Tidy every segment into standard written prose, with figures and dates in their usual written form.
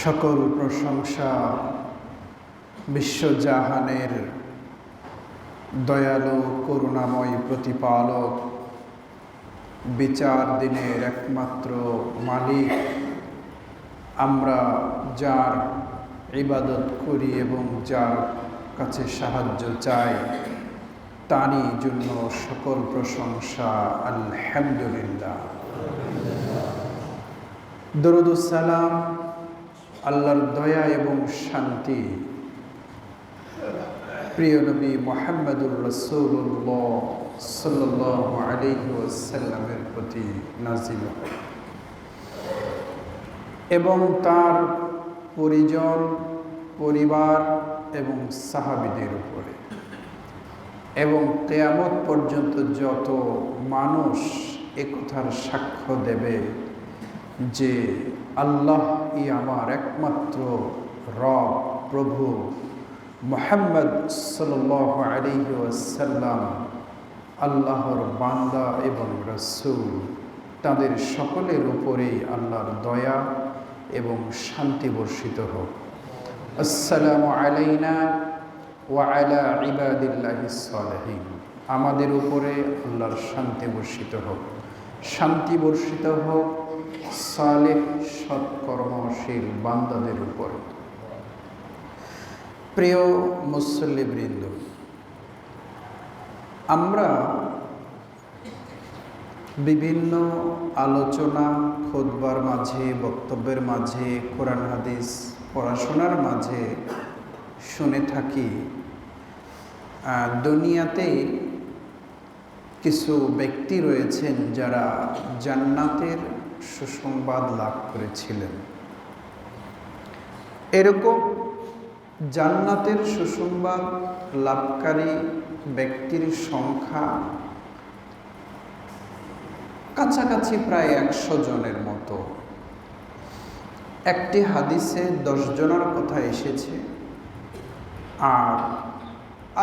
সকল প্রশংসা বিশ্বজাহানের দয়ালু করুণাময় প্রতিপালক, বিচার দিনের একমাত্র মালিক, আমরা যার ইবাদত করি এবং যার কাছে সাহায্য চাই তারই জন্য সকল প্রশংসা আলহামদুলিল্লাহ। দরুদ ও সালাম, আল্লাহর দয়া এবং শান্তি প্রিয় নবী মুহাম্মদুর রাসূলুল্লাহ সাল্লাল্লাহু আলাইহি ওয়াসাল্লামের প্রতি নাযিল হোক এবং তার পরিজন, পরিবার এবং সাহাবীদের উপরে এবং কিয়ামত পর্যন্ত যত মানুষ একথার সাক্ষ্য দেবে যে আল্লাহই আমার একমাত্র রব, প্রভু, মুহাম্মদ সাল্লাল্লাহু আলাইহি ওয়াসাল্লাম আল্লাহর বান্দা এবং রাসূল, তাদের সকলের উপরেই আল্লাহর দয়া এবং শান্তি বর্ষিত হোক। আসসালামু আলাইনা ওয়া আলা ইবাদিল্লাহিস সালিহিন। আমাদের উপরে আল্লাহর শান্তি বর্ষিত হোক, শান্তি বর্ষিত হোক সালেহ সৎকর্মশীল বান্দাদের উপর। প্রিয় মুসল্লিবৃন্দ, আমরা বিভিন্ন আলোচনা, খুতবার মাঝে, বক্তব্যের মাঝে, কোরআন হাদিস পড়াশোনার মাঝে শুনে থাকি দুনিয়াতে কিছু ব্যক্তি রয়েছেন যারা জান্নাতের সুসংবাদ লাভ করেছিলেন। এরকম জান্নাতের সুসংবাদ লাভকারী ব্যক্তির সংখ্যা কাছাকাছি প্রায় 100 জনের মতো। একটি হাদিসে 10 জনের কথা এসেছে, আর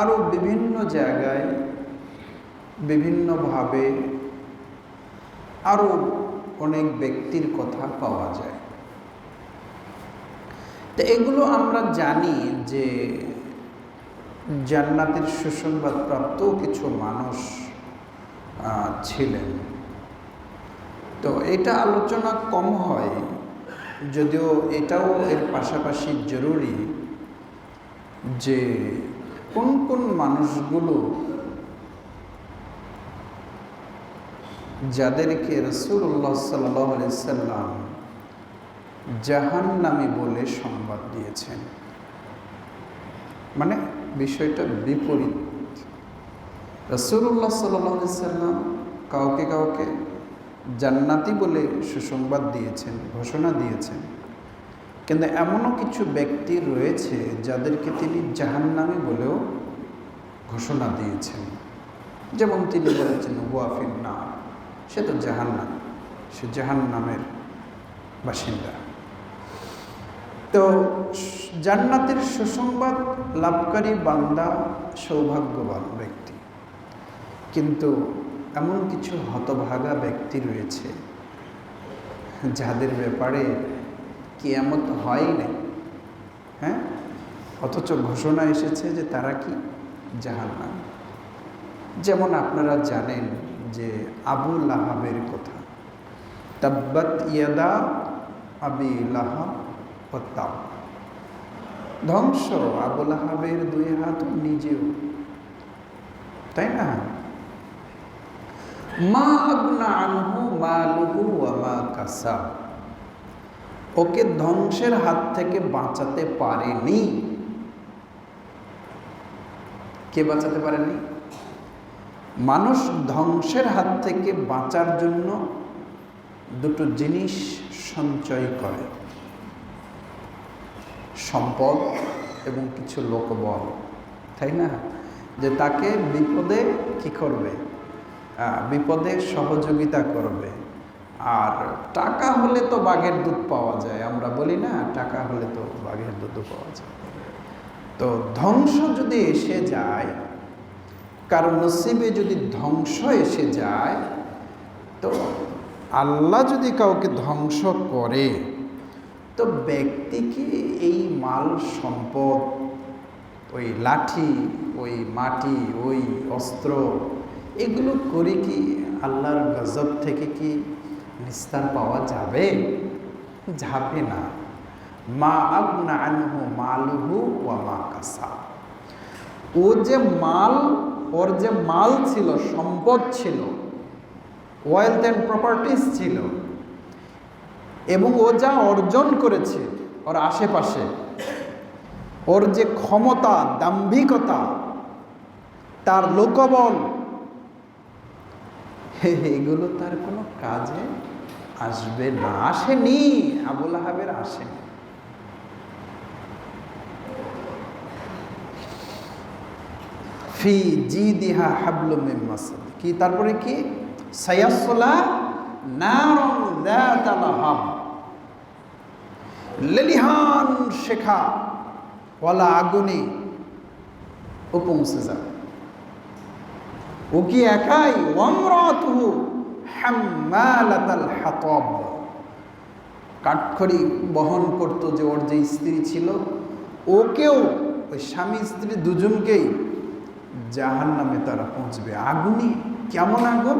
আরও বিভিন্ন জায়গায় বিভিন্নভাবে আরও অনেক ব্যক্তির কথা পাওয়া যায়। তো এগুলো আমরা জানি যে জান্নাতের সুসংবাদ প্রাপ্ত কিছু মানুষ ছিলেন। তো এটা আলোচনা কম হয়, যদিও এটাও এর পাশাপাশি জরুরি যে কোন কোন মানুষগুলো যাদেরকে রাসূলুল্লাহ সাল্লাল্লাহু আলাইহি সাল্লাম জাহান্নামী বলে সংবাদ দিয়েছেন। মানে বিষয়টা বিপরীত। রাসূলুল্লাহ সাল্লাল্লাহু আলাইহি সাল্লাম কাউকে কাউকে জান্নাতি বলে সুসংবাদ দিয়েছেন, ঘোষণা দিয়েছেন, কিন্তু এমনও কিছু ব্যক্তি রয়েছে যাদেরকে তিনি জাহান্নামী বলেও ঘোষণা দিয়েছেন। যেমন তিনি বলেছেন হুয়া ফিন্নার, সে তো জাহান্নাম, সে জাহান্নামের বাসিন্দা। তো জান্নাতের সুসংবাদ লাভকারী বান্দা সৌভাগ্যবান ব্যক্তি, কিন্তু এমন কিছু হতভাগা ব্যক্তি রয়েছে যাদের ব্যাপারে কিয়ামত হয় নাই, হ্যাঁ, অথচ ঘোষণা এসেছে যে তারা কি জাহান্নাম। যেমন আপনারা জানেন যে আবু লাহাবের কথা, তাব্বাত ইয়াদা আবি লাহাব ওয়া তাব, ধ্বংস আবু লাহাবের 2 হাত নিজেও, তাই না? মা আগনা আনহু মালুহু ওয়া মা কাসাব, ওকে ধ্বংসের হাত থেকে বাঁচাতে পারেনি। কে বাঁচাতে পারেনি? মানুষ ধ্বংসের হাত থেকে বাঁচার জন্য দুটো জিনিস সঞ্চয় করে, সম্পদ এবং কিছু লোকবল, তাই না? যে তাকে বিপদে কি করবে, বিপদে সহযোগিতা করবে। আর টাকা হলে তো বাঘের দুধ পাওয়া যায়, আমরা বলি না, টাকা হলে তো বাঘের দুধও পাওয়া যায়। তো ধ্বংস যদি এসে যায়, কারণ নসিবে যদি ধ্বংস এসে যায়, তো আল্লাহ যদি কাউকে ধ্বংস করে তো ব্যক্তি কি এই মাল সম্পদ, ওই লাঠি, ওই মাটি, ওই অস্ত্র, এগুলো করে কি আল্লাহর গজব থেকে কি নিস্তার পাওয়া যাবে? যাবে না। মা আগনা আনহু মালুহু ওয়া মা কাসাব। ও যে মাল, ওর যে মাল ছিল, সম্পদ ছিল, ওয়েলথ অ্যান্ড প্রপার্টিজ ছিল, এবং ও যা অর্জন করেছে ওর আশেপাশে, ওর যে ক্ষমতা, দাম্ভিকতা, তার লোকবল, এগুলো তার কোনো কাজে আসবে না। আসেনি, আবুল আহাবের আসেনি। ফি জিদিহা হাবলুম মিন মাসাদ। কি তারপরে কি? সায়াসলা নারুন যাতা লাহাব। লেলিহান শেখা ওয়ালা আগুনে ও পৌঁছে যাবে। ও কি একাই? ওয়ামরাতুহু হাম্মালাতাল হাতাব। কাঠখড়ি বহন করত যে ওর যে স্ত্রী ছিল, ওকেও, ওই স্বামী স্ত্রী দুজনকেই জাহান্নামে তারা পৌঁছবে। আগুনে, কেমন আগুন?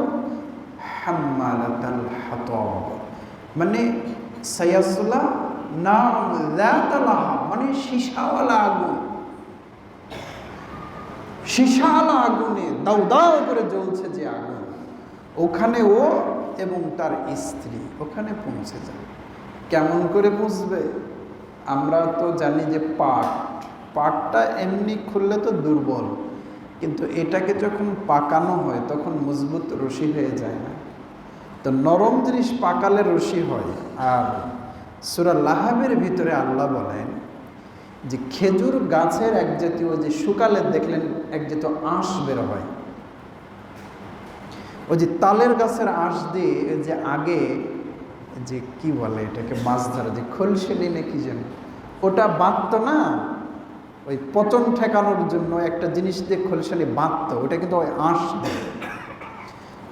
হাম্মালাতাল হাতাব, মানে সায়াসলা নারুন যাতা লাহাব, মানে সীসাওয়ালা আগুন। সীসাওয়ালা আগুনে দাউ দাউ করে জ্বলছে যে আগুন, ওখানে ও এবং তার স্ত্রী ওখানে পৌঁছে যায়। কেমন করে পৌঁছবে? আমরা তো জানি যে পাটটা এমনি খুললে তো দুর্বল, কিন্তু এটাকে যখন পাকানো হয় তখন মজবুত রশি হয়ে যায় না। তো নরম জিনিস পাকালে রশি হয়। আর সূরা লাহাবের ভিতরে আল্লাহ বলেন যে খেজুর গাছের এক জাতীয়, যে শুকালে দেখলেন এক জাতীয় আঁশ বের হয়, ওই যে তালের গাছের আঁশ দিয়ে যে আগে যে কি বলে এটাকে, মাছ ধরা, যে খলসেলি নাকি যেন, ওটা বাঁধত না, ওই পচন ঠেকানোর জন্য একটা জিনিস দিয়ে খলসেলি বাঁধত, ওটা কিন্তু ওই আঁশ দেয়।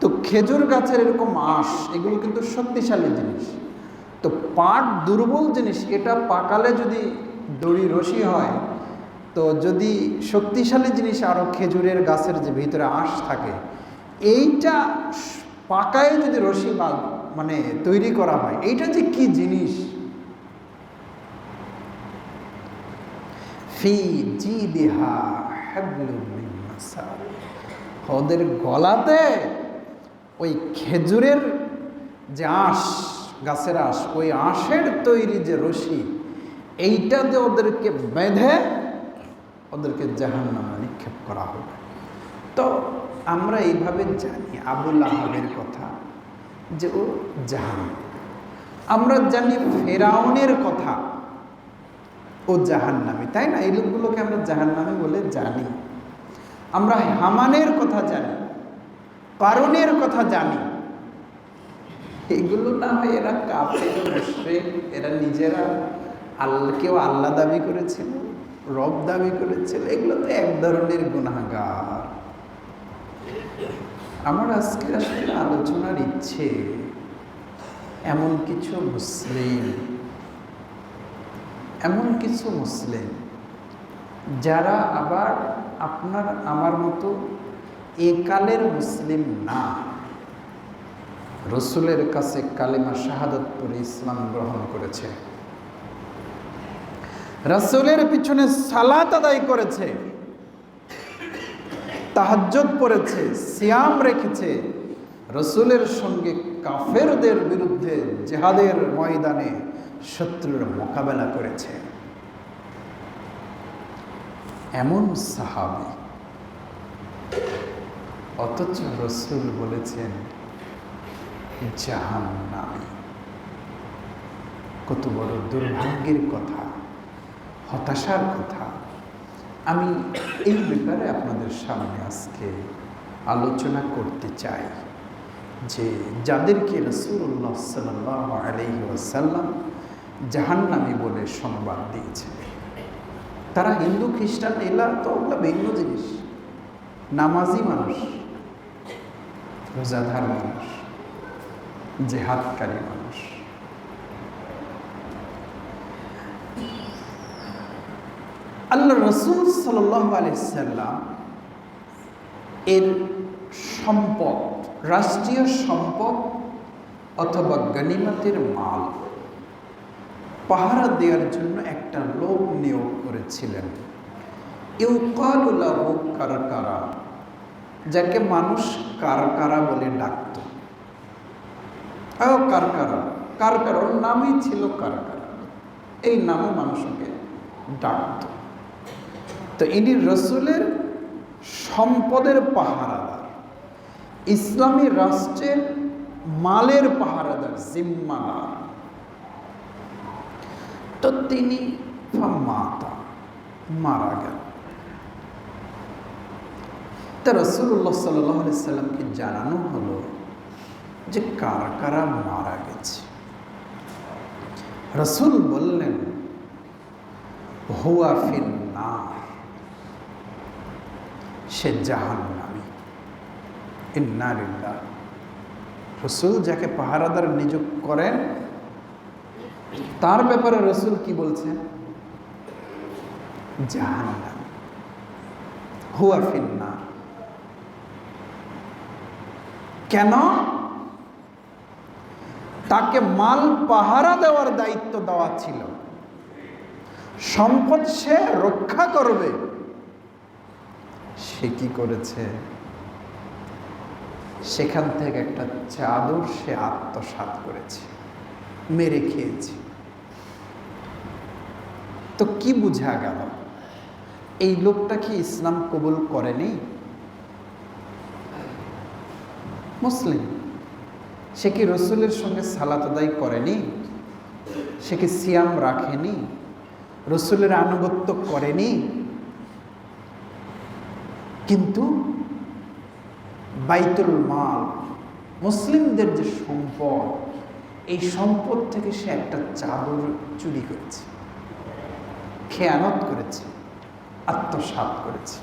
তো খেজুর গাছের এরকম আঁশ, এগুলো কিন্তু শক্তিশালী জিনিস। তো পাট দুর্বল জিনিস, এটা পাকালে যদি দড়ি রশি হয়, তো যদি শক্তিশালী জিনিস আরও খেজুরের গাছের যে ভিতরে আঁশ থাকে, এইটা পাকায় যদি রশি মানে তৈরি করা হয়, এইটা যে কি জিনিস! ফি জিদিহা হাবলুম মিন মাসাদ। ওদের গলাতে ওই খেজুরের যে আঁশ, গাছের আঁশ, ওই আঁশের তৈরি যে রশি, এইটা যে ওদেরকে বেঁধে ওদেরকে জাহান্নামে নিক্ষেপ করা হবে। তো আমরা এইভাবে জানি আবুল আহাবের কথা, যে ও জাহান্নাম। আমরা জানি ফেরাউনের কথা, ও জাহান্নামী, তাই না? এই লোকগুলোকে আমরা জাহান্নামী বলে জানি। আমরা হামানের কথা জানি, কারুনের কথা জানি। এগুলো না হয় এরা কাফের, মুশরিক, এরা নিজেরা কেউ আল্লাহ দাবি করেছিল, রব দাবি করেছিল, এগুলো তো এক ধরনের গুনাহগার। আমার আজকে আসলে আলোচনার ইচ্ছে এমন কিছু মুসলিম যারা আবার আপনার আমার মতো একালের মুসলিম না, রসুলের কাছে কালেমা শাহাদাত পড়ে ইসলাম গ্রহণ করেছে, রসুলের পিছনে সালাত আদায় করেছে, তাহাজ্জুদ পড়েছে, সিয়াম রেখেছে, রসুলের সঙ্গে কাফেরদের বিরুদ্ধে জিহাদের ময়দানে শত্রুর মোকাবেলা করেছে, এমন সাহাবী। অথচ রসুল বলেছেন জাহান্নামী। কত বড় দুর্ভাগ্যের কথা, হতাশার কথা। আমি এই ব্যাপারে আপনাদের সামনে আজকে আলোচনা করতে চাই যে যাদেরকে রাসূলুল্লাহ সাল্লাল্লাহু আলাইহি ওয়াসাল্লাম জাহান্নামী বলে সংবাদ দিয়েছে, তারা হিন্দু খ্রিস্টান, এলা তো ওগুলো ভিন্ন জিনিস। নামাজি মানুষ, রোজাদার মানুষ, জিহাদকারী মানুষ, আল্লাহ রাসূল সাল্লাল্লাহু আলাইহি সাল্লাম এর সম্পদ, রাষ্ট্রীয় সম্পদ অথবা গনিমতের মাল পাহারা দেওয়ার জন্য একটা লোক নিয়োগ করেছিলেন, ইউকালু লাহু কারকারা, যাকে মানুষ কারকারা বলে ডাকত। কারকারা, কারকারা, ওর নামই ছিল কারকারা, এই নামে মানুষকে ডাকত। তো ইনি রসুলের সম্পদের পাহারাদার, ইসলামী রাষ্ট্রের মালের পাহারাদার, জিম্মাদার। তো তিনি মারা গেল। তা রাসূলুল্লাহ সাল্লাল্লাহু আলাইহি সাল্লামকে জানানো হলো যে কারা মারা গেছে। রাসূল বললেন, হুয়া ফিন্নার, সে জাহান্নামী। ইন্না লিল্লাহ। রাসূল যাকে পাহারাদার নিযুক্ত করেন তার ব্যাপারে রাসূল কি বলছেন? জাহান্নাম, হুয়া ফিন্নার। কেন? তাকে মাল পাহারা দেওয়ার দায়িত্ব দেওয়া ছিল, সম্পদ সে রক্ষা করবে। সে কি করেছে? সেখান থেকে একটা চাদর সে আত্মসাৎ করেছে, মেরে খেয়েছে। তো কি বোঝা গেল? এই লোকটা কি ইসলাম কবুল করেনি? মুসলিম। সে কি রসুলের সঙ্গে সালাত আদায় করেনি? সে কি সিয়াম রাখেনি? রসুলের আনুগত্য করেনি? কিন্তু বাইতুল মাল, মুসলিমদের যে সম্পদ, এই সম্পদ থেকে সে একটা চাদর চুরি করেছে, খেয়ানত করেছে, আত্মসাৎ করেছে।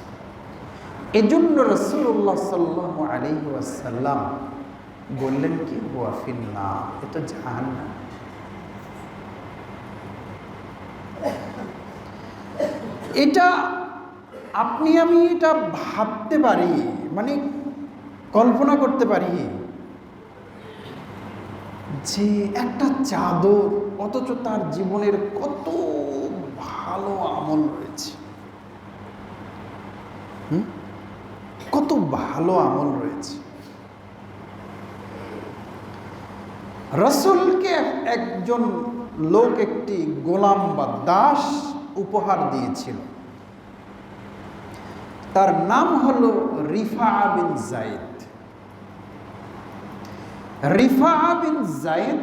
এজন্য রাসূলুল্লাহ সাল্লাল্লাহু আলাইহি ওয়াসাল্লাম বললেন কি, হুয়া ফিন্নার, এ তো জাহান্নাম। এটা আপনি আমি এটা ভাবতে পারি, মানে কল্পনা করতে পারি যে একটা চাদর, অথচ তার জীবনের কত ভালো আমল রয়েছে, কত ভালো আমল রয়েছে। রাসূলকে একজন লোক একটি গোলাম বা দাস উপহার দিয়েছিল, তার নাম হলো রিফাআ বিন যায়েদ। রিফাআ বিন যায়েদ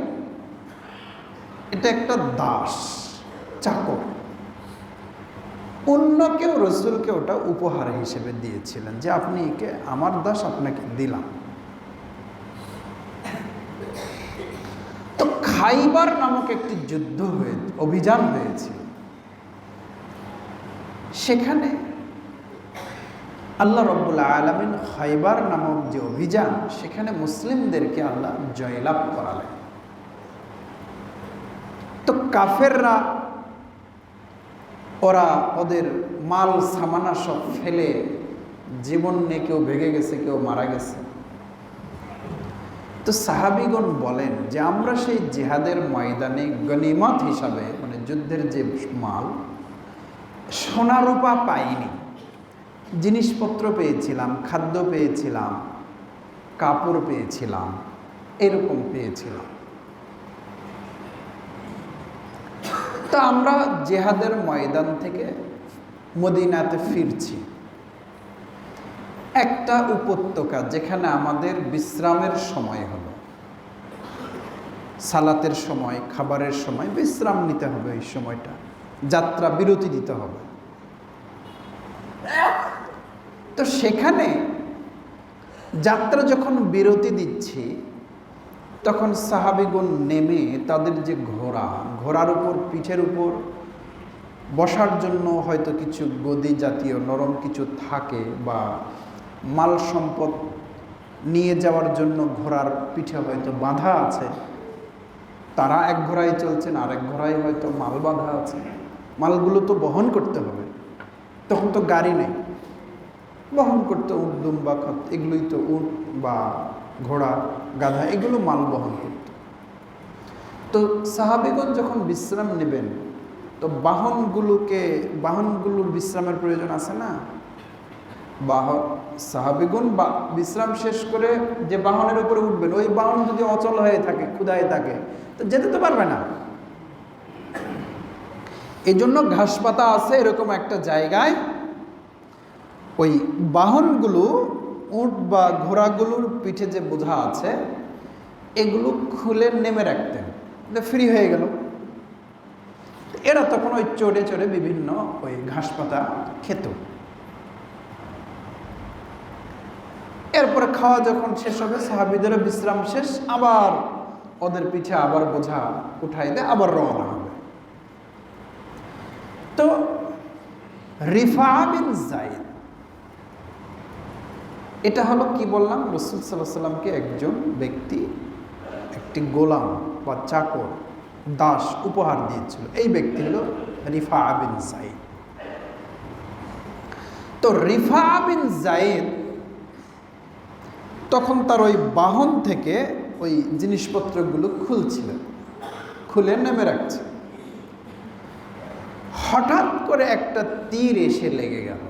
এটা একটা দাস, চাকর। অন্য কেউ রাসূলকে ওটা উপহার হিসেবে দিয়েছিলেন যে আপনি একে, আমার দাস আপনাকে দিলাম। তো খাইবার নামক একটি যুদ্ধ অভিযান হয়েছিল। সেখানে আল্লাহ রাব্বুল আলামিন খাইবার নামক যে অভিযান, সেখানে মুসলিমদেরকে আল্লাহ জয়লাভ করালেন। তো কাফেররা ওরা ওদের মাল সামানা সব ফেলে জীবন নিয়ে কেউ ভেগে গেছে, কেউ মারা গেছে। তো সাহাবীগণ বলেন যে আমরা সেই জিহাদের ময়দানে গনিমত হিসাবে, মানে যুদ্ধের যে মাল, সোনা রূপা পাইনি, জিনিসপত্র পেয়েছিলাম, খাদ্য পেয়েছিলাম, কাপড় পেয়েছিলাম, এরকম পেয়েছিলাম। তা আমরা জিহাদের ময়দান থেকে মদিনাতে ফিরছি। একটা উপত্যকা যেখানে আমাদের বিশ্রামের সময় হলো, সালাতের সময়, খাবারের সময় বিশ্রাম নিতে হবে, এই সময়টা যাত্রা বিরতি দিতে হবে। তো সেখানে যাত্রা যখন বিরতি দিচ্ছি, তখন সাহাবীগণ নেমে তাদের যে ঘোড়ার উপর, পিঠের উপর বসার জন্য হয়তো কিছু গদি জাতীয় নরম কিছু থাকে, বা মাল সম্পদ নিয়ে যাওয়ার জন্য ঘোড়ার পিঠে হয়তো বাঁধা আছে, তারা এক ঘোড়ায় চলছেন, আরেক ঘোড়ায় হয়তো মাল বাঁধা আছে, মালগুলো তো বহন করতে হবে। তখন তো গাড়ি নেই, বহন করতে উট দুম্বা এগুলোই তো, উট বা ঘোড়া গাধা এগুলো মাল বহন করত। তো সাহাবীগণ যখন বিশ্রাম নেবেন, তো বাহনগুলোর বিশ্রামের প্রয়োজন আছে না। সাহাবীগণ বিশ্রাম শেষ করে যে বাহনের উপরে উঠবেন, ওই বাহন যদি অচল হয়ে থাকে, ক্ষুধায় থাকে, তো যেতে তো পারবে না। এই জন্য ঘাস পাতা আছে এরকম একটা জায়গায় ওই বাহনগুলো, উট বা ঘোড়াগুলোর পিঠে যে বোঝা আছে এগুলো খুলে নেমে রাখতেন, ফ্রি হয়ে গেল। এরা তখন ওই চড়ে চড়ে বিভিন্ন ওই ঘাস পাতা খেত। এরপরে খাওয়া যখন শেষ হবে, সাহাবীদের বিশ্রাম শেষ, আবার ওদের পিঠে আবার বোঝা উঠাই দিয়ে আবার রওনা হবে। তো রিফা বিন যায়েদ, এটা হলো কি বললাম, রাসূল সাল্লাল্লাহু আলাইহি সাল্লামকে একজন ব্যক্তি একটি গোলাম বা চাকর, দাস উপহার দিয়েছিল। এই ব্যক্তি হলো রিফা বিন যায়েদ। তো রিফা বিন যায়েদ তখন তার ওই বাহন থেকে ওই জিনিসপত্রগুলো খুলে নেমে রাখছে। হঠাৎ করে একটা তীর এসে লেগে গেল।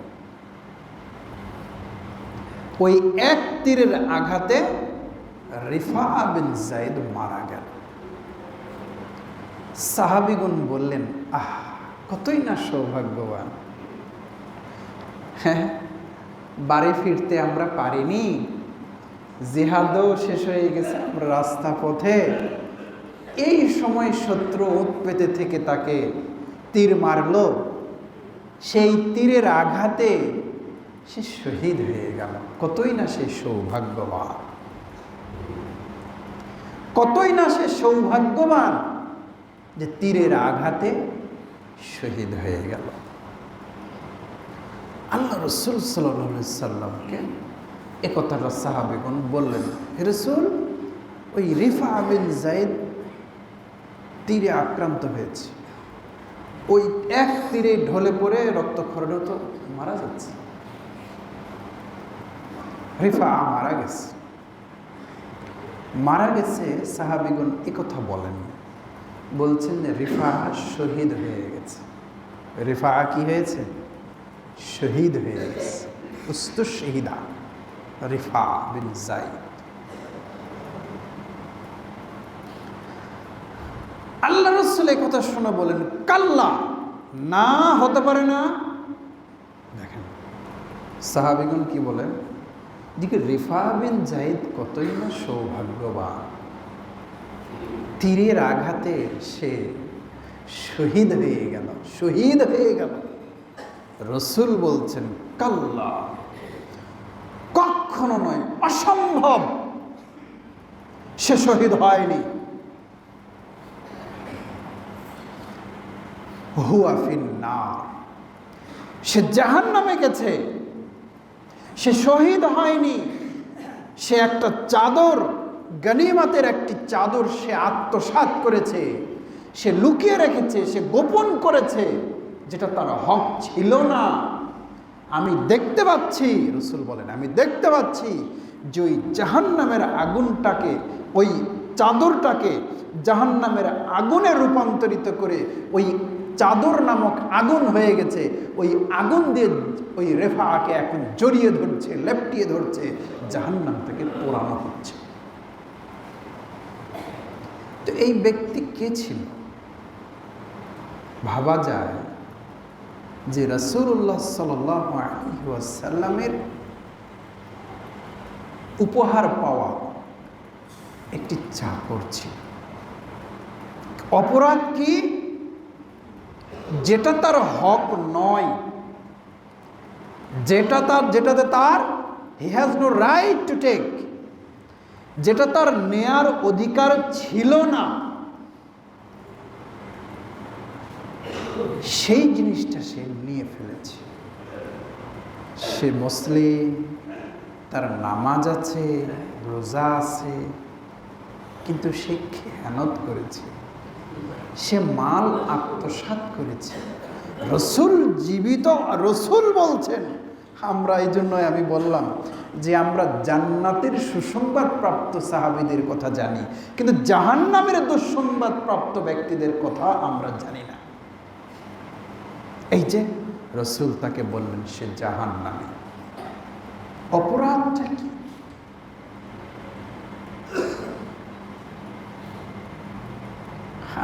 ওই এক তীরের আঘাতে রিফা বিন যায়েদ মারা গেল। সাহাবীগণ বললেন, আহ, কতই না সৌভাগ্যবান, হ্যাঁ, বাড়ি ফিরতে আমরা পারিনি, জিহাদও শেষ হয়ে গেছে, আমরা রাস্তা পথে, এই সময় শত্রু উট পেতে থেকে তাকে তীর মারল, সেই তীরের আঘাতে সে শহীদ হয়ে গেল। কতই না সে সৌভাগ্যবান, কতই না সে সৌভাগ্যবান যে তীরের আঘাতে শহীদ হয়ে গেল। আল্লাহ রাসূল সাল্লাল্লাহু আলাইহি সাল্লামকে একথাটা সাহাবীগণ বললেন, হে রাসূল, ওই রিফা বিন যায়েদ তীরে আক্রান্ত হয়েছে, ওই এক তীরে ঢলে পড়ে রক্তক্ষরণে তো মারা যাচ্ছে, রিফা মারা গেছে। সাহাবীগণ একথা বলেন, বলছেন যে রিফা শহীদ হয়ে গেছে। রিফা কি হয়েছে? শহীদ হয়ে গেছে। উস্তুশহিদা রিফা বিন যায়েদ। আল্লাহ রাসূল এই কথা শুনে বলেন, কাল্লা, না, হতে পারে না। দেখেন সাহাবীগণ কি বলেন, দিকে রিফা বিন যায়েদ কতই না সৌভাগ্যবান, তীরের আঘাতে সে শহীদ হয়ে গেল। রাসূল বলছেন, কাল্লা, কখনো নয়, অসম্ভব, সে শহীদ হয়নি। হুয়া ফিন্নার, সে জাহান্নামে গেছে, সে শহীদ হয়নি। সে একটা চাদর, গনিমতের একটি চাদর সে আত্মসাৎ করেছে, সে লুকিয়ে রেখেছে, সে গোপন করেছে, যেটা তার হক ছিল না। আমি দেখতে পাচ্ছি, রাসূল বলেন, আমি দেখতে পাচ্ছি যে ওই জাহান্নামের আগুনটাকে, ওই চাদরটাকে জাহান্নামের আগুনে রূপান্তরিত করে ওই চাদর নামক আগুন হয়ে গেছে। ওই আগুন দিয়ে ওই রেফাকে এখন জড়িয়ে ধরছে, লেপটিয়ে ধরছে, জাহান্নাম থেকে পোড়ানো হচ্ছে। তো এই ব্যক্তি কে ছিল? ভাবা যায় যে রাসূলুল্লাহ সাল্লাল্লাহু আলাইহি ওয়াসাল্লামের উপহার পাওয়া একটি চাকর ছিল। অপরাধ কি? যেটা তার হক নয়, যেটাতে তার he has no right to take, যেটা তার নেয়ার অধিকার ছিল না, সেই জিনিসটা সে নিয়ে ফেলেছে। সে মুসলিম, তার নামাজ আছে, রোজা আছে, কিন্তু সে খেয়ানত করেছে। সে মাল আত্মসাৎ করেছে। রসুল জীবিত, রসুল বলছেন। আমরা এই জন্যই আমি বললাম যে আমরা জান্নাতের সুসংবাদ প্রাপ্ত সাহাবীদের কথা জানি, কিন্তু জাহান্নামের দুঃসংবাদ প্রাপ্ত ব্যক্তিদের কথা আমরা জানি না। এই যে রসুল তাকে বললেন সে জাহান্নামী। অপরাধটা কি?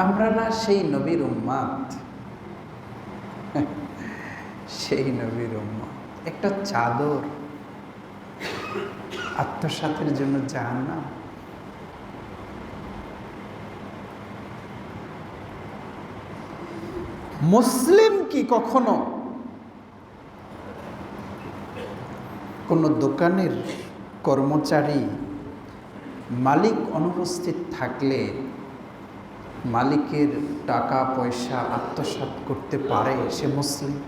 আমরা না সেই নবীর উম্মত, সেই নবীর উম্মত। একটা চাদর আত্মসাতের জন্য জাহান্নাম। মুসলিম কি কখনো কোন দোকানের কর্মচারী মালিক অনুপস্থিত থাকলে মালিকের টাকা পয়সা আত্মসাৎ করতে পারে? সে মুসলিম।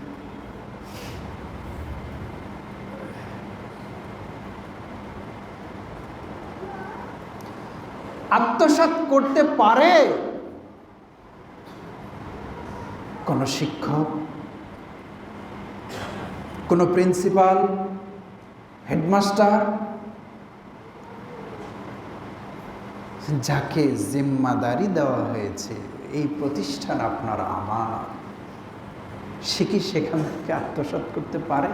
আত্মসাৎ করতে পারে কোন শিক্ষক, কোন প্রিন্সিপাল, হেডমাস্টার, যাকে জিম্মাদারি দেওয়া হয়েছে এই প্রতিষ্ঠান আপনার আমার, সে কি সেখান থেকে আত্মসাৎ করতে পারে?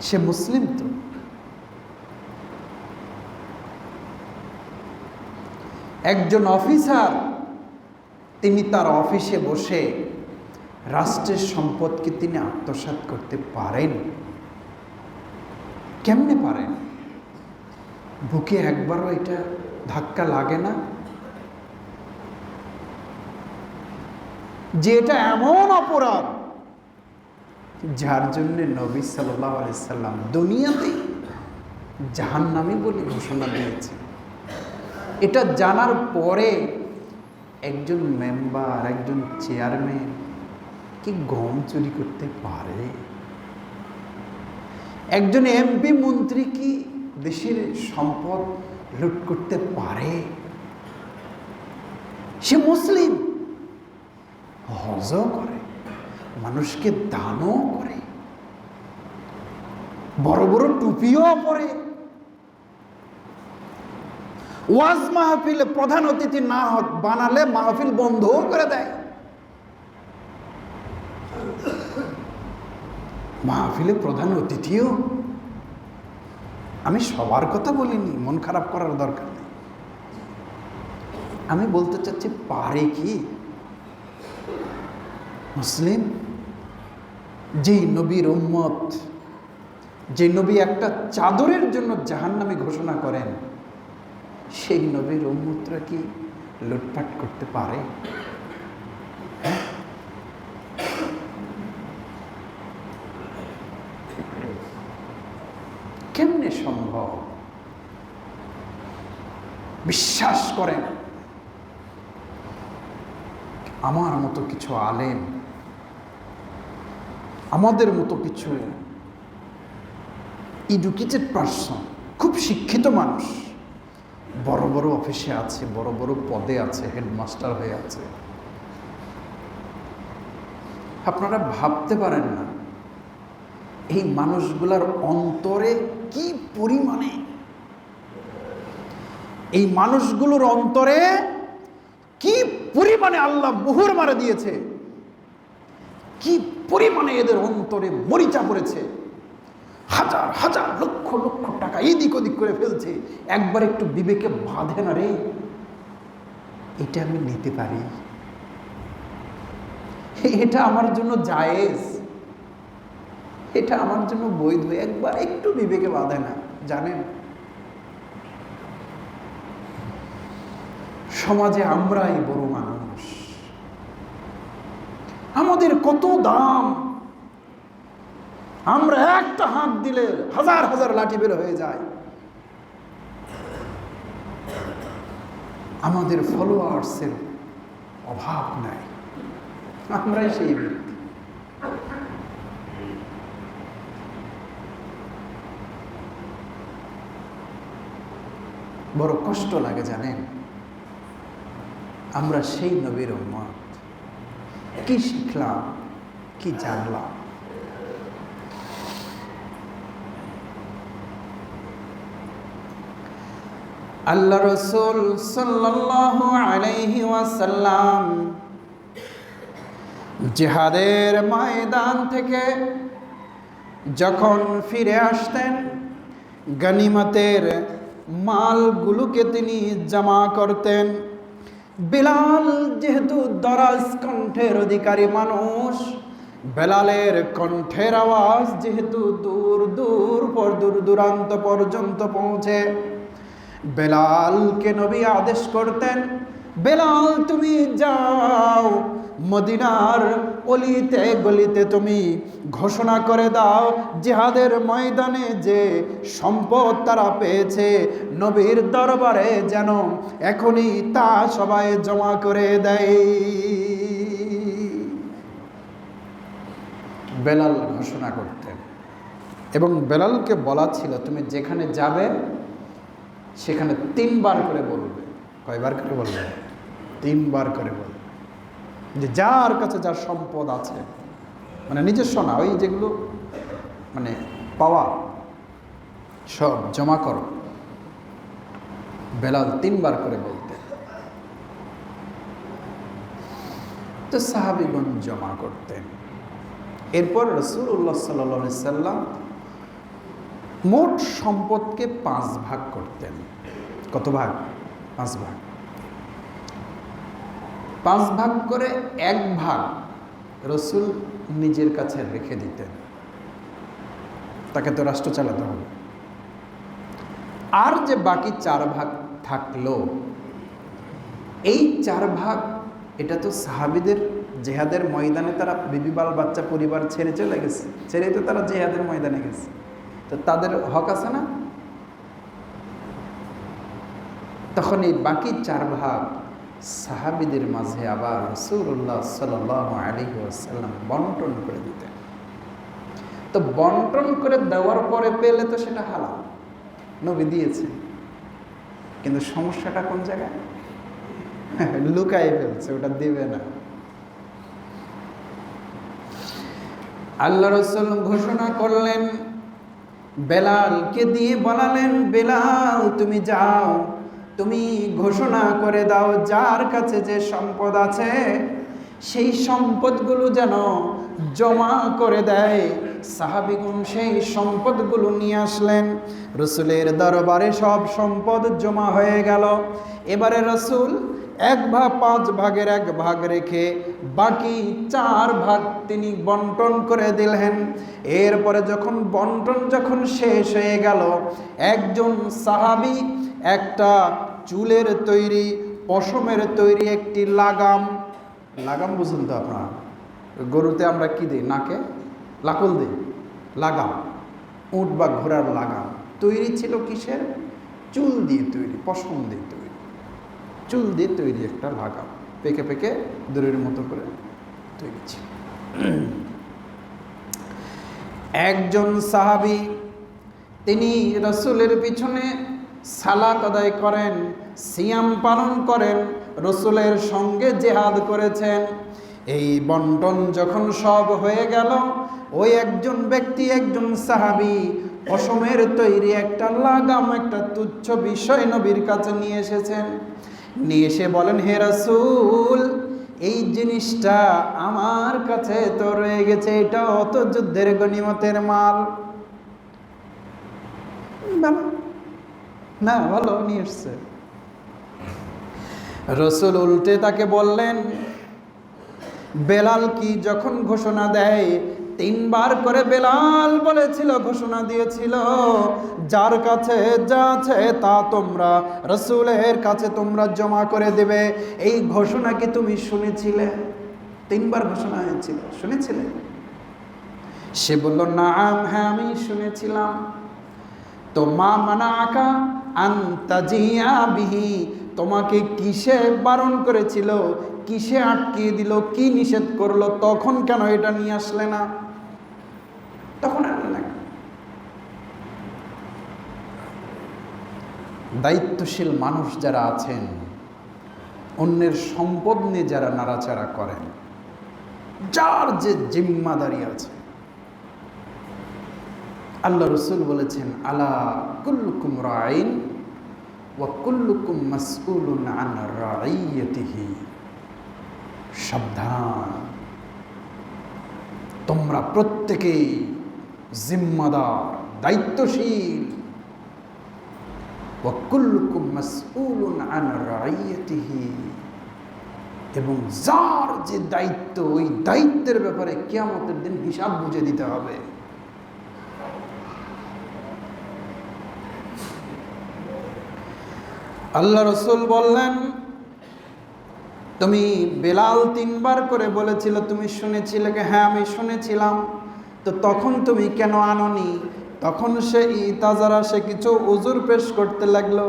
সে মুসলিম তো। একজন অফিসার তিনি তার অফিসে বসে রাষ্ট্রের সম্পদকে তিনি আত্মসাৎ করতে পারেন? কেমনে পারেন? বুকে একবারও এটা ধাক্কা লাগে না যে এটা এমন অপরাধ যার জন্য নবী সাল্লাল্লাহু আলাইহি সাল্লাম দুনিয়াতে জাহান্নামী বলে ঘোষণা দিয়েছে? এটা জানার পরে একজন মেম্বার, একজন চেয়ারম্যান কি গম চুরি করতে পারে? একজন এমপি মন্ত্রী কি দেশের সম্পদ লুট করতে পারে? সে মুসলিম, হজও করে, মানুষকে দানও করে, বড় বড় টুপিও পরে, ওয়াজ মাহফিলে প্রধান অতিথি না বানালে মাহফিল বন্ধও করে দেয়। মাহফিলে প্রধান অতিথিও। আমি সবার কথা বলিনি, মন খারাপ করার দরকার নেই। আমি বলতে চাচ্ছি পারে কি মুসলিম? যেই নবীর উম্মত, যে নবী একটা চাদরের জন্য জাহান্নামী ঘোষণা করেন, সেই নবীর উম্মতরা কি লুটপাট করতে পারে? কেমনে সম্ভব? বিশ্বাস করেন আমার মতো কিছু আলেম, আমাদের মতো কিছু এডুকেটেড পারসন, খুব শিক্ষিত মানুষ, বড় বড় অফিসে আছে, বড় বড় পদে আছে, হেডমাস্টার হয়ে আছে। আপনারা ভাবতে পারেন না এই মানুষগুলার অন্তরে কি পরিমাণে, এই মানুষগুলোর অন্তরে কি পরিমাণে আল্লাহ মোহর মারা দিয়েছে, কি পরিমাণে এদের অন্তরে মরিচা পড়েছে। হাজার হাজার লক্ষ লক্ষ টাকা এদিক ওদিক করে ফেলছে, একবার একটু বিবেকে বাঁধে না রে, এটা আমি নিতে পারি, এটা আমার জন্য জায়েজ, এটা আমার জন্য বৈধ, একবার একটু বিবেকে বাঁধে না। জানেন সমাজে আমরাই বড় মানুষ, আমাদের কত দাম, আমরা একটা হাত দিলে হাজার হাজার লাঠি বের হয়ে যায়। আমাদের ফলোয়ার্সের অভাব নাই, আমরাই সেই ব্যক্তি। বড় কষ্ট লাগে জানেন, আমরা সেই নবীর উম্মত। কি শিখলাম, কি জানলাম? আল্লাহ রাসূল সাল্লাল্লাহু আলাইহি ওয়াসাল্লাম জিহাদের ময়দান থেকে যখন ফিরে আসতেন, গনিমতের মালগুলোকে তিনি জমা করতেন। বেলাল যেহেতু দরাজ কণ্ঠের অধিকারী মানুষ, বেলালের কণ্ঠের আওয়াজ যেহেতু দূর দূরান্ত পর্যন্ত পৌঁছে, বেলালকে নবী আদেশ করতেন, বেলাল তুমি যাও মদিনার অলিতে গলিতে তুমি ঘোষণা করে দাও, জিহাদের ময়দানে যে সম্পদ তারা পেয়েছে নবীর দরবারে যেন এখনই তা সবাই জমা করে দেয়। বেলাল ঘোষণা করতেন এবং বেলালকে বলা ছিল তুমি যেখানে যাবে সেখানে 3 বার করে বলবে। কয়বার করে বলবে? 3 বার করে বলবে যে যার কাছে যার সম্পদ আছে, মানে নিজস্ব না, ওই যেগুলো মানে পাওয়া, সব জমা করো। বেলাল 3 বার করে বলতে, তো সাহাবীগণ জমা করতেন। এরপর রাসূলুল্লাহ সাল্লাল্লাহু আলাইহি সাল্লাম মোট সম্পদকে 5 ভাগ করতেন। কত ভাগ? 5 ভাগ। 5 ভাগ করে 1 ভাগ রাসূল নিজের কাছে রেখে দিতেন, তাকে তো রাষ্ট্র চালাতে হবে। আর যে বাকি 4 ভাগ থাকলো, এই 4 ভাগ এটা তো সাহাবীদের জিহাদের ময়দানে তারা বিবি বাল বাচ্চা পরিবার ছেড়ে চলে গেছে, ছেড়ে তো তারা জিহাদের ময়দানে গেছে, তো তাদের হক আছে না? তখন এই বাকি 4 ভাগ সাহাবীদের মাঝে আবার রাসূলুল্লাহ সাল্লাল্লাহু আলাইহি ওয়াসাল্লাম বন্টন করে দিতেন। তো বন্টন করে দেওয়ার পরে পেলে তো সেটা হালাল, নবী দিয়েছে, কিন্তু সমস্যাটা কোন জায়গায়? লুকাই ফেলছে, ওটা দেবে না। আল্লাহ রাসূল ঘোষণা করলেন, বেলালকে দিয়ে বলালেন, বেলাল তুমি যাও, তুমি ঘোষণা করে দাও যার কাছে যে সম্পদ আছে সেই সম্পদগুলো যেন জমা করে দেয়। সাহাবীগণ সেই সম্পদগুলো নিয়ে আসলেন, রাসূলের দরবারে সব সম্পদ জমা হয়ে গেল। এবারে রাসূল 5 ভাগের 1 ভাগ রেখে বাকি 4 ভাগ তিনি বন্টন করে দিলেন। এরপরে যখন বন্টন শেষ হয়ে গেল, একজন সাহাবী একটা চুলের তৈরি, পশমের তৈরি একটি লাগাম বুঝুন তো আপনারা, গরুতে আমরা কি দিই? নাকে লাকল দিই, লাগাম, উট বা ঘোড়ার লাগাম তৈরি ছিল কিসের? চুল দিয়ে তৈরি, পশম দিয়ে তৈরি, চুল দিয়ে তৈরি একটা লাগাম, পেকে পেকে দড়ির মতো করে তৈরি ছিল। একজন সাহাবী তিনি রাসূলের পিছনে সালাত আদায় করেন, সিয়াম পালন করেন, রাসূলের সঙ্গে জিহাদ করেছেন। এই বন্টন যখন সব হয়ে গেল, ওই একজন ব্যক্তি, একজন সাহাবী পশমের তৈরি একটা লাগাম, একটা তুচ্ছ বিষয় নবীর কাছে নিয়ে এসেছেন। নিয়ে এসে বলেন, হে রাসূল, এই জিনিসটা আমার কাছে তো রয়ে গেছে, এটা অত যুদ্ধের গনিমতের মাল। না, ভালো নিয়ে এসছে। রাসূল উল্টে তাকে বললেন, বেলাল কি যখন ঘোষণা দেয় 3 বার করে বেলাল বলেছিল, ঘোষণা দিয়েছিল, যার কাছে যা আছে তা তোমরা রাসূলের কাছে তোমরা জমা করে দেবে। এই ঘোষণা কি তুমি শুনেছিলে? 3 বার ঘোষণা হয়েছিল, শুনেছিলে? সে বলল, নাম, হ্যাঁ আমি শুনেছিলাম। তো মা মানাকা আন তাজিয়া বিহি, তোমাকে কিসে বারণ করেছিল, কিসে আটকিয়ে দিল, কি নিষেধ করলো, তখন কেন এটা নিয়ে আসলে না? তখন আনলে না। দায়িত্বশীল মানুষ যারা আছেন অন্যের সম্পদ নিয়ে যারা নাড়াচাড়া করেন, যার যে জিম্মাদারি আছে, আল্লাহ রসুল বলেছেন, আলা কুল্লুকুম রাইন ওয়া কুল্লুকুম মাসউলুন আন রাইয়াতিহি। সাবধান, তোমরা প্রত্যেকেই জিম্মাদার, দায়িত্বশীল। ওয়া কুল্লুকুম মাসউলুন আন রাইয়াতিহি, এবং যার যে দায়িত্ব, ওই দায়িত্বের ব্যাপারে কিয়ামতের দিন হিসাব বুঝে দিতে হবে। আল্লাহ রসুল বললেন, তুমি বেলাল 3 বার করে বলেছিল তুমি শুনেছিলে? হ্যাঁ আমি শুনেছিলাম। তো তখন তুমি কেন আনোনি? তখন সে ইতাজারা, সে কিছু উজুর পেশ করতে লাগলো,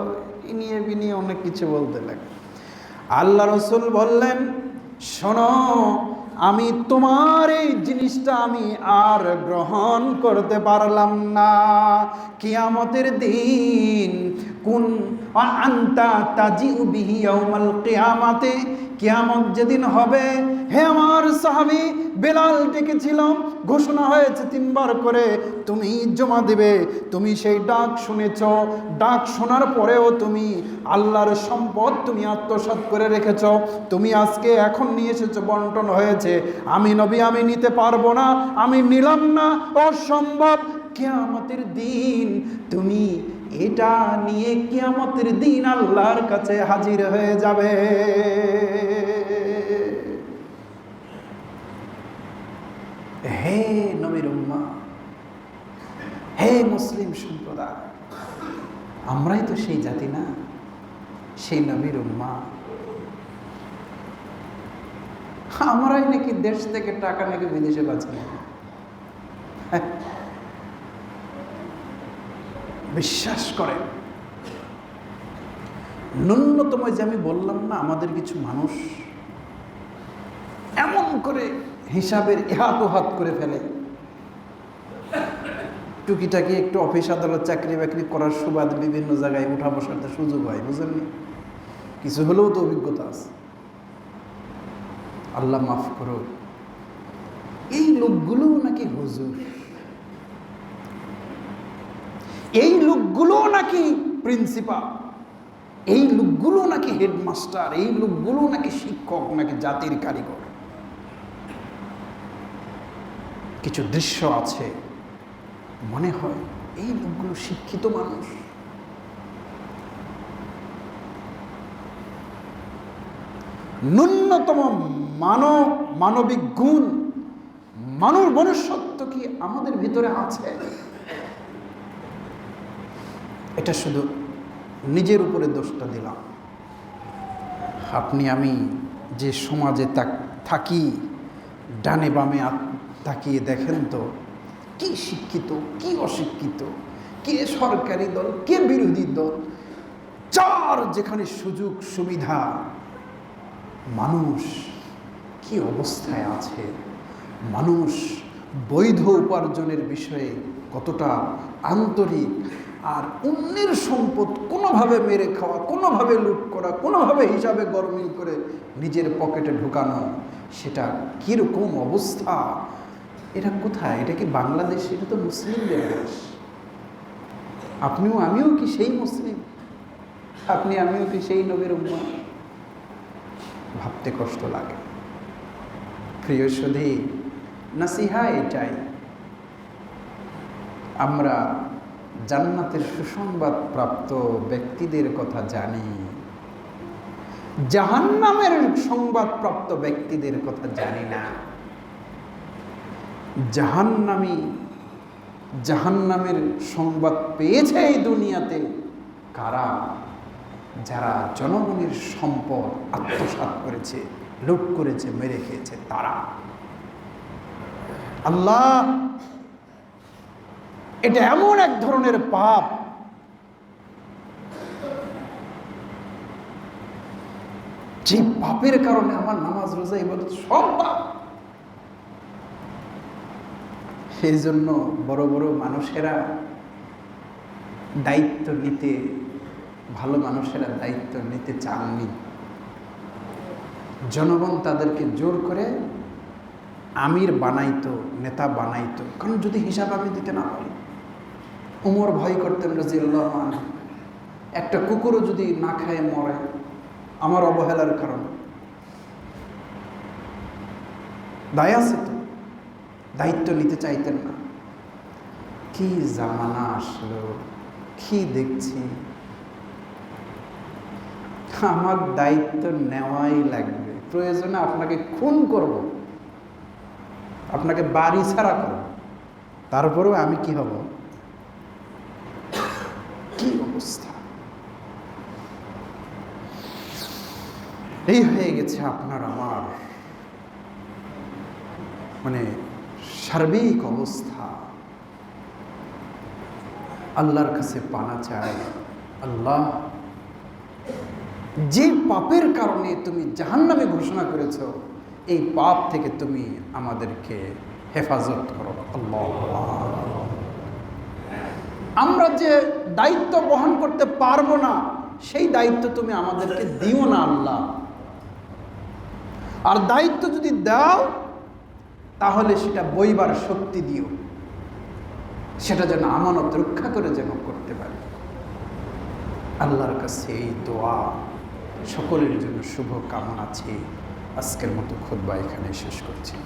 ইনিয়ে বিনিয়ে অনেক কিছু বলতে লাগলো। আল্লাহ রসুল বললেন, শোনো, আমি তোমার এই জিনিসটা আমি আর গ্রহণ করতে পারলাম না। কিয়ামতের দিন কুন আনতা তাজিউ বিহি ইয়াউমাল কিয়ামাতে, কিয়ামত যেদিন হবে, হে আমার সাহাবী বেলাল ডেকেছিল, ঘোষণা হয়েছে 3 বার করে তুমি জমা দেবে। তুমি সেই ডাক শুনেছ, ডাক শোনার পরেও তুমি আল্লাহর সম্পদ তুমি আত্মসাৎ করে রেখেছ। তুমি আজকে এখন নিয়ে এসেছো, বন্টন হয়েছে, আমি নবী আমি নিতে পারবো না, আমি নিলাম না, অসম্ভব। কিয়ামতের দিন তুমি এটা নিয়ে কিয়ামতের দিন আল্লাহর কাছে হাজির হয়ে যাবে। হে নবীর উম্মাহ, হে মুসলিম সম্প্রদায়, আমরাই তো সেই জাতি না, সেই নবীর উম্মাহ। আমরাই নাকি দেশ থেকে টাকা নাকি বিদেশে পাচ্ছি। বিশ্বাস করেন, ন্যূনতম যে আমি বললাম না, আমাদের কিছু মানুষ এমন করে হিসাবের ইহাত ওহাত করে ফেলে, টুকিটাকি একটু অফিস আদালত চাকরি বাকরি করার সুবাদ বিভিন্ন জায়গায় উঠা বসার সুযোগ হয়, বুঝলেন? কিছু হলেও তো অভিজ্ঞতা আছে। আল্লাহ মাফ করো, এই লোকগুলো নাকি হুজুর, এই লোকগুলো নাকি প্রিন্সিপাল, এই লোকগুলো নাকি হেডমাস্টার, এই লোকগুলো নাকি শিক্ষক, নাকি জাতির কারিগর। কিছু দৃশ্য আছে, মনে হয় এই লোকগুলো শিক্ষিত মানুষ। ন্যূনতম মানবিক গুণ, মনুষ্যত্ব কি আমাদের ভিতরে আছে? এটা শুধু নিজের উপরে দোষটা দিলাম। আপনি আমি যে সমাজে থাকি, ডানে বামে তাকিয়ে দেখেন তো, কি শিক্ষিত, কি অশিক্ষিত, কে সরকারি দল, কে বিরোধী দল, যার যেখানে সুযোগ সুবিধা, মানুষ কি অবস্থায় আছে, মানুষ বৈধ উপার্জনের বিষয়ে কতটা আন্তরিক, আর অন্যের সম্পদ কোনোভাবে মেরে খাওয়া, কোনোভাবে লুট করা, কোনোভাবে হিসাবে গরমিল করে নিজের পকেটে ঢুকানো, সেটা কীরকম অবস্থা। এটা কোথায়? এটা কি বাংলাদেশ? এটা তো মুসলিমদের দেশ। আপনিও আমিও কি সেই মুসলিম? আপনি আমিও কি সেই নবীর উম্মাহ? ভাবতে কষ্ট লাগে। প্রিয় সুধী, নাসিহা এটাই, আমরা জান্নাতের সুসংবাদ প্রাপ্ত ব্যক্তিদের কথা জানি, জাহান্নামের সংবাদ প্রাপ্ত ব্যক্তিদের কথা জানি না। জাহান্নামের সংবাদ পেয়েছে এই দুনিয়াতে কারা? যারা জনগণের সম্পদ আত্মসাৎ করেছে, লুট করেছে, মেরে খেয়েছে, তারা। আল্লাহ, এটা এমন এক ধরনের পাপ, যে পাপের কারণে আমার নামাজ রোজা ইবাদত সব পাপ। সেই জন্য বড় বড় মানুষেরা দায়িত্ব নিতে, ভালো মানুষেরা দায়িত্ব নিতে চাননি। জনগণ তাদেরকে জোর করে আমির বানাইতো, নেতা বানাইতো, কারণ যদি হিসাব আমি দিতে না পারি। উমর ভয় করতেন রাদিয়াল্লাহু আনহু, একটা কুকুরও যদি না খায় মরে আমার অবহেলার কারণে, দায় আছে তো, দায়িত্ব নিতে চাইতেন না। কি জামানা আসলো, কি দেখছি, আমার দায়িত্ব নেওয়াই লাগবে, প্রয়োজনে আপনাকে খুন করব, আপনাকে বাড়ি ছাড়া করব, তারপরেও আমি কি হব? কি অবস্থা! এই হয়ে গেছে আপনার আমার মানে সার্বিক অবস্থা। আল্লাহর কাছে পানা চাই, আল্লাহ যে পাপের কারণে তুমি জাহান্নামে ঘোষণা করেছ, এই পাপ থেকে তুমি আমাদেরকে হেফাজত করো আল্লাহ। আমরা যে দায়িত্ব বহন করতে পারবো না, সেই দায়িত্ব তুমি আমাদেরকে দিও না আল্লাহ। আর দায়িত্ব যদি দাও তাহলে সেটা বইবার শক্তি দিও, সেটা যেন আমানত রক্ষা করে যেন করতে পারি। আল্লাহর কাছে এই দোয়া সকলের জন্য শুভ কামনা আছে। আজকের মতো খুতবা এখানে শেষ করছি।